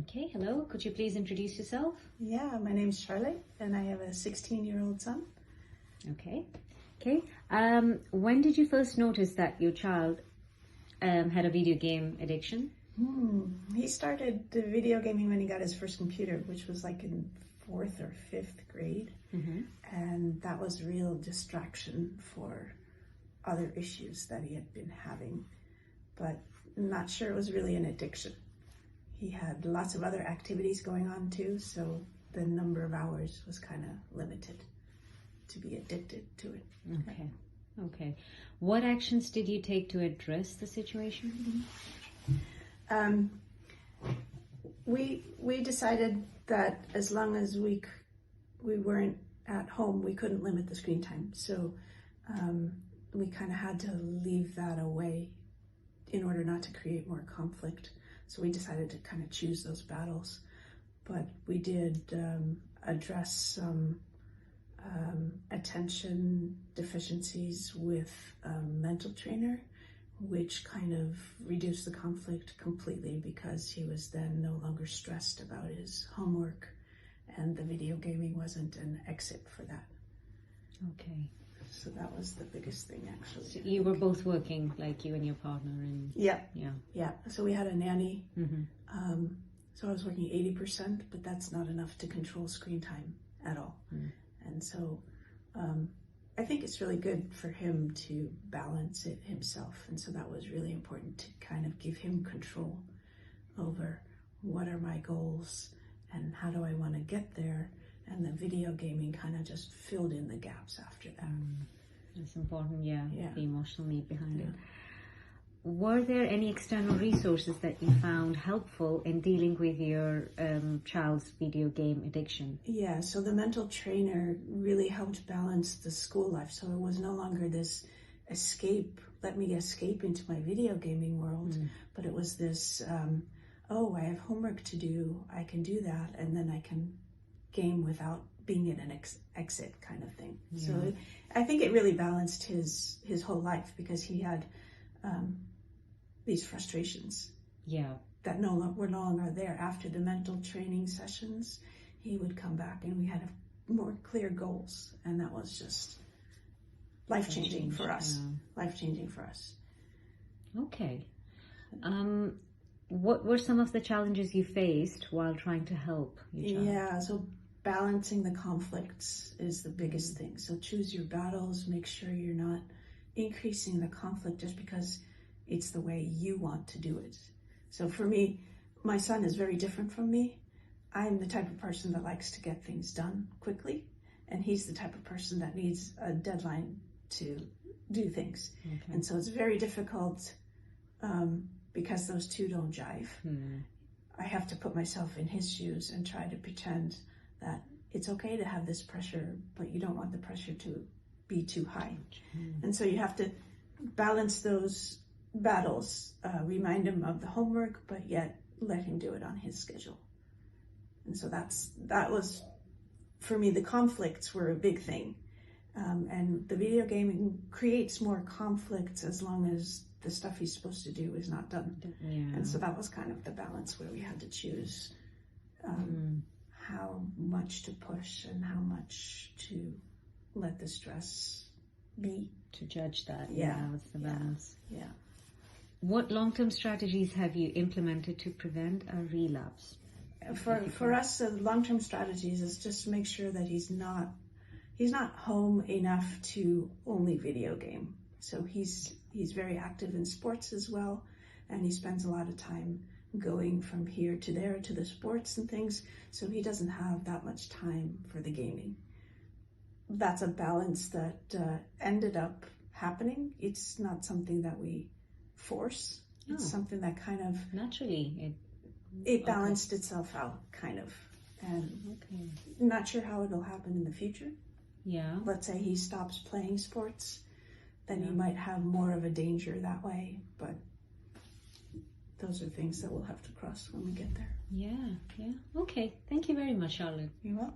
Okay, hello. Could you please introduce yourself? Yeah, my name's Charlotte, and I have a 16-year-old son. Okay. Okay. When did you first notice that your child had a video game addiction? He started the video gaming when he got his first computer, which was like in 4th or 5th grade. And that was real distraction for other issues that he had been having, but not sure it was really an addiction. He had lots of other activities going on too, so the number of hours was kind of limited to be addicted to it. Okay. Okay. What actions did you take to address the situation? We decided that as long as we weren't at home, we couldn't limit the screen time. So we kind of had to leave that away in order not to create more conflict. So we decided to kind of choose those battles. But we did address some attention deficiencies with a mental trainer, which kind of reduced the conflict completely because he was then no longer stressed about his homework, and the video gaming wasn't an exit for that. Okay. So that was the biggest thing, actually. So you were both working, like you and your partner, and Yeah. yeah. Yeah. So we had a nanny. So I was working 80%, but that's not enough to control screen time at all. And so I think it's really good for him to balance it himself. And so that was really important to kind of give him control over what are my goals and how do I want to get there. And the video gaming kind of just filled in the gaps after that. It's important, yeah, the emotional need behind it. Yeah. Were there any external resources that you found helpful in dealing with your child's video game addiction? Yeah, so the mental trainer really helped balance the school life. So it was no longer this escape, let me escape into my video gaming world, but it was this, oh, I have homework to do, I can do that, and then I can game without being in an exit kind of thing. Yeah. So I think it really balanced his whole life, because he had these frustrations that were no longer there. After the mental training sessions, he would come back and we had more clear goals, and that was just life-changing for us. Life-changing for us. Okay. What were some of the challenges you faced while trying to help your child? Yeah, so balancing the conflicts is the biggest thing. So choose your battles, make sure you're not increasing the conflict just because it's the way you want to do it. So for me, my son is very different from me. I'm the type of person that likes to get things done quickly, and he's the type of person that needs a deadline to do things. Okay. And so it's very difficult because those two don't jive. I have to put myself in his shoes and try to pretend that it's okay to have this pressure, but you don't want the pressure to be too high. And so you have to balance those battles, remind him of the homework, but yet let him do it on his schedule. And so that was, for me, the conflicts were a big thing. And the video gaming creates more conflicts as long as the stuff he's supposed to do is not done. And so that was kind of the balance where we had to choose how much to push and how much to let the stress be. To judge that, what's the balance? Yeah. What long-term strategies have you implemented to prevent a relapse? For us, the long-term strategies is just to make sure that he's not home enough to only video game. So he's very active in sports as well, and he spends a lot of time going from here to there to the sports and things, so he doesn't have that much time for the gaming. That's a balance that ended up happening. It's not something that we force. It's something that kind of naturally it balanced itself out, kind of. And not sure how it'll happen in the future. Yeah. Let's say he stops playing sports, then he might have more of a danger that way, but those are things that we'll have to cross when we get there. Yeah. Okay. Thank you very much, Charlotte. You're welcome.